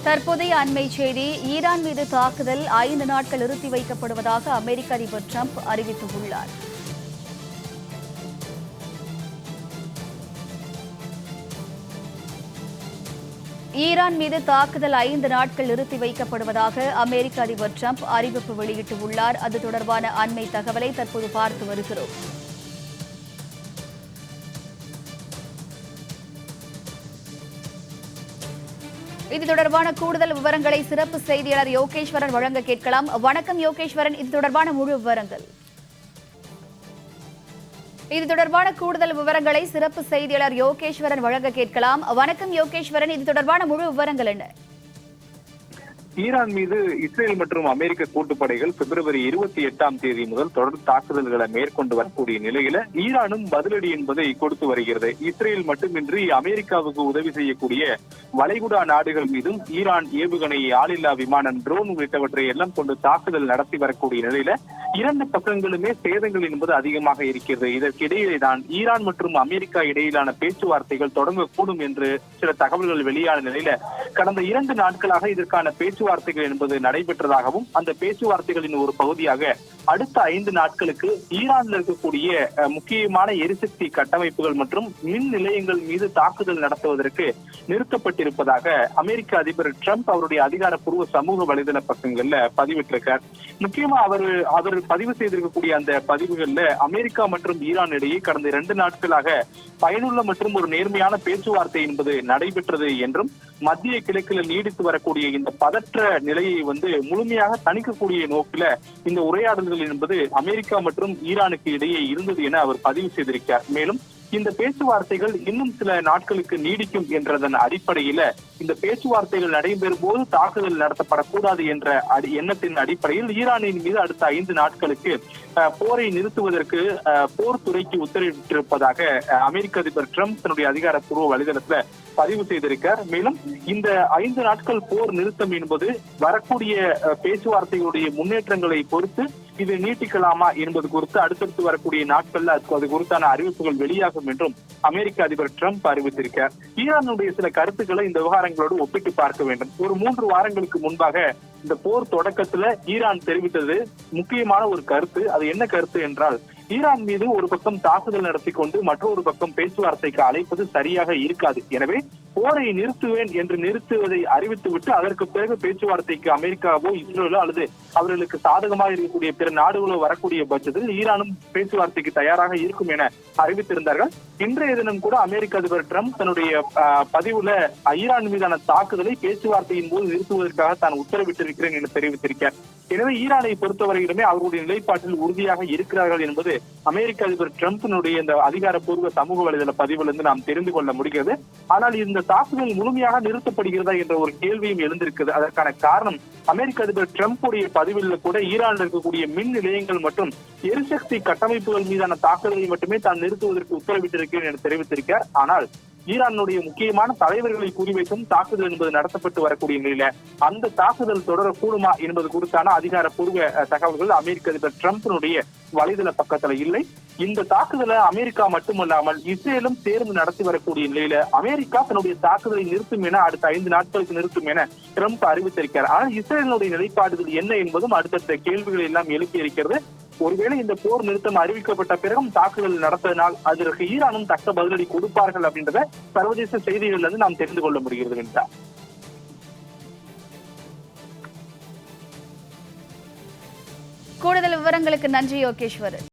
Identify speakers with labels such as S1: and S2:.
S1: தற்போதைய அண்மை செய்தி ஈரான் மீது தாக்குதல் 5 நாட்கள் நிறுத்தி வைக்கப்படுவதாக அமெரிக்க அதிபர் டிரம்ப் அறிவித்துள்ளார். ஈரான் மீது தாக்குதல் 5 நாட்கள் நிறுத்தி வைக்கப்படுவதாக அமெரிக்க அதிபர் டிரம்ப் அறிவிப்பு வெளியிட்டுள்ளார். அது தொடர்பான அண்மை தகவலை தற்போது பார்த்து வருகிறோம். இது தொடர்பான கூடுதல் விவரங்களை சிறப்பு செய்தியாளர் யோகேஸ்வரன் வழங்க கேட்கலாம். வணக்கம் யோகேஸ்வரன், இது தொடர்பான முழு விவரங்கள். இது தொடர்பான கூடுதல் விவரங்களை சிறப்பு செய்தியாளர் யோகேஸ்வரன் வழங்க கேட்கலாம். வணக்கம் யோகேஸ்வரன், இது தொடர்பான முழு விவரங்கள் என்ன?
S2: ஈரான் மீது இஸ்ரேல் மற்றும் அமெரிக்க கூட்டுப்படைகள் பிப்ரவரி 28 முதல் தொடர்ந்து தாக்குதல்களை மேற்கொண்டு வரக்கூடிய நிலையில ஈரானும் பதிலடி என்பதை கொடுத்து வருகிறது. இஸ்ரேல் மட்டுமின்றி அமெரிக்காவுக்கு உதவி செய்யக்கூடிய வளைகுடா நாடுகள் மீதும் ஈரான் ஏவுகணை, ஆளில்லா விமானம், ட்ரோன் உள்ளிட்டவற்றை எல்லாம் கொண்டு தாக்குதல் நடத்தி வரக்கூடிய நிலையில இரண்டு பக்கங்களுமே சேதங்கள் என்பது அதிகமாக இருக்கிறது. இதற்கிடையே தான் ஈரான் மற்றும் அமெரிக்கா இடையிலான பேச்சுவார்த்தைகள் தொடங்கக்கூடும் என்று சில தகவல்கள் வெளியான நிலையில கடந்த 2 நாட்களாக இதற்கான பேச்சுவார்த்தைகள் என்பது நடைபெற்றதாகவும் அந்த பேச்சுவார்த்தைகளின் ஒரு பகுதியாக அடுத்த 5 நாட்களுக்கு ஈரானில் இருக்கக்கூடிய முக்கியமான எரிசக்தி கட்டமைப்புகள் மற்றும் மின் நிலையங்கள் மீது தாக்குதல் நடத்துவதற்கு நிறுத்தப்பட்டிருப்பதாக அமெரிக்க அதிபர் டிரம்ப் அவருடைய அதிகாரப்பூர்வ சமூக வலைதள பக்கங்கள்ல பதிவிட்டிருக்கார். முக்கியமா அவர் பதிவு செய்திருக்கக்கூடிய அந்த பதிவுகள்ல அமெரிக்கா மற்றும் ஈரான் இடையே கடந்த 2 நாட்களாக பயனுள்ள மற்றும் ஒரு நேர்மையான பேச்சுவார்த்தை என்பது நடைபெற்றது என்றும் மத்திய கிழக்கில் நீடித்து வரக்கூடிய இந்த பதற்ற நிலையை முழுமையாக தணிக்கக்கூடிய நோக்கில இந்த உரையாடல்கள் என்பது அமெரிக்கா மற்றும் ஈரானுக்கு இடையே இருந்தது என அவர் பதிவு செய்திருக்கிறார். மேலும் இந்த பேச்சுவார்த்தைகள் இன்னும் சில நாட்களுக்கு நீடிக்கும் என்றதன் அடிப்படையில இந்த பேச்சுவார்த்தைகள் நடைபெறும் போது தாக்குதல் நடத்தப்படக்கூடாது என்ற எண்ணத்தின் அடிப்படையில் ஈரானின் மீது அடுத்த 5 நாட்களுக்கு போரை நிறுத்துவதற்கு போர் துறைக்கு உத்தரவிட்டிருப்பதாக அமெரிக்க அதிபர் டிரம்ப் தன்னுடைய அதிகாரப்பூர்வ வலைதளத்துல பதிவு செய்திருக்கார். மேலும் இந்த 5 நாட்கள் போர் நிறுத்தம் என்பது வரக்கூடிய பேச்சுவார்த்தைகளுடைய முன்னேற்றங்களை பொறுத்து இது நீட்டிக்கலாமா என்பது குறித்து அடுத்தடுத்து வரக்கூடிய நாட்கள்ல அது குறித்தான அறிவிப்புகள் வெளியாகும் என்றும் அமெரிக்க அதிபர் டிரம்ப் அறிவித்திருக்கார். ஈரானுடைய சில கருத்துக்களை இந்த விவகாரங்களோடு ஒப்பிட்டு பார்க்க வேண்டும். ஒரு 3 வாரங்களுக்கு முன்பாக இந்த போர் தொடக்கத்துல ஈரான் தெரிவித்தது முக்கியமான ஒரு கருத்து. அது என்ன கருத்து என்றால், ஈரான் மீது ஒரு பக்கம் தாக்குதல் நடத்தி கொண்டு மற்றொரு பக்கம் பேச்சுவார்த்தைக்கு அழைப்பது சரியாக இருக்காது. எனவே போரை நிறுத்துவேன் என்று நிறுத்துவதை அறிவித்துவிட்டு அதற்கு பிறகு பேச்சுவார்த்தைக்கு அமெரிக்காவோ இஸ்ரேலோ அல்லது அவர்களுக்கு சாதகமாக இருக்கக்கூடிய பிற நாடுகளோ வரக்கூடிய பட்சத்தில் ஈரானும் பேச்சுவார்த்தைக்கு தயாராக இருக்கும் என அறிவித்திருந்தார்கள். இன்றைய தினம் கூட அமெரிக்க அதிபர் டிரம்ப் தன்னுடைய பதிவுல ஈரான் மீதான தாக்குதலை பேச்சுவார்த்தையின் போது நிறுத்துவதற்காக தான் உத்தரவிட்டிருக்கிறேன் என தெரிவித்திருக்கிறார். எனவே ஈரானை பொறுத்தவரையிலுமே அவர்களுடைய நிலைப்பாட்டில் உறுதியாக இருக்கிறார்கள் என்பது அமெரிக்க அதிபர் டிரம்பினுடைய இந்த அதிகாரப்பூர்வ சமூக வலைதள பதிவிலிருந்து நாம் தெரிந்து கொள்ள முடிகிறது. ஆனால் இந்த தாக்குதல் முழுமையாக நிறுத்தப்படுகிறதா என்ற ஒரு கேள்வியும் எழுந்திருக்கிறது. அதற்கான காரணம் அமெரிக்க அதிபர் டிரம்புடைய பதிவில் கூட ஈரானில் இருக்கக்கூடிய மின் நிலையங்கள் மற்றும் எரிசக்தி கட்டமைப்புகள் மீதான தாக்குதலை மட்டுமே தான் நிறுத்துவதற்கு உத்தரவிட்டிருக்கிறேன் என தெரிவித்திருக்கிறார். ஆனால் ஈரானுடைய முக்கியமான தலைவர்களை குறிவைத்தும் தாக்குதல் என்பது நடத்தப்பட்டு வரக்கூடிய நிலையில அந்த தாக்குதல் தொடரக்கூடுமா என்பது குறித்தான அதிகாரப்பூர்வ தகவல்கள் அமெரிக்க அதிபர் டிரம்பினுடைய வலைதள பக்கத்துல இல்லை. இந்த தாக்குதலை அமெரிக்கா மட்டுமல்லாமல் இஸ்ரேலும் சேர்ந்து நடத்தி வரக்கூடிய நிலையில அமெரிக்கா தன்னுடைய தாக்குதலை நிறுத்தும் என அடுத்த 5 நாட்களுக்கு நிறுத்தும் என டிரம்ப் அறிவித்திருக்கிறார். ஆனால் இஸ்ரேலினுடைய நிலைப்பாடுகள் என்ன என்பதும் அடுத்தடுத்த கேள்விகள் எல்லாம் எழுப்பி இருக்கிறது. ஒருவேளை இந்த போர் நிறுத்தம் அறிவிக்கப்பட்ட பிறகும் தாக்குதல் நடத்தினால் அதற்கு ஈரானும் தக்க பதிலடி கொடுப்பார்கள் அப்படின்றத சர்வதேச செய்திகள் இருந்து நாம் தெரிந்து கொள்ள முடிகிறது என்றார்.
S1: கூடுதல் விவரங்களுக்கு நன்றி யோகேஸ்வரன்.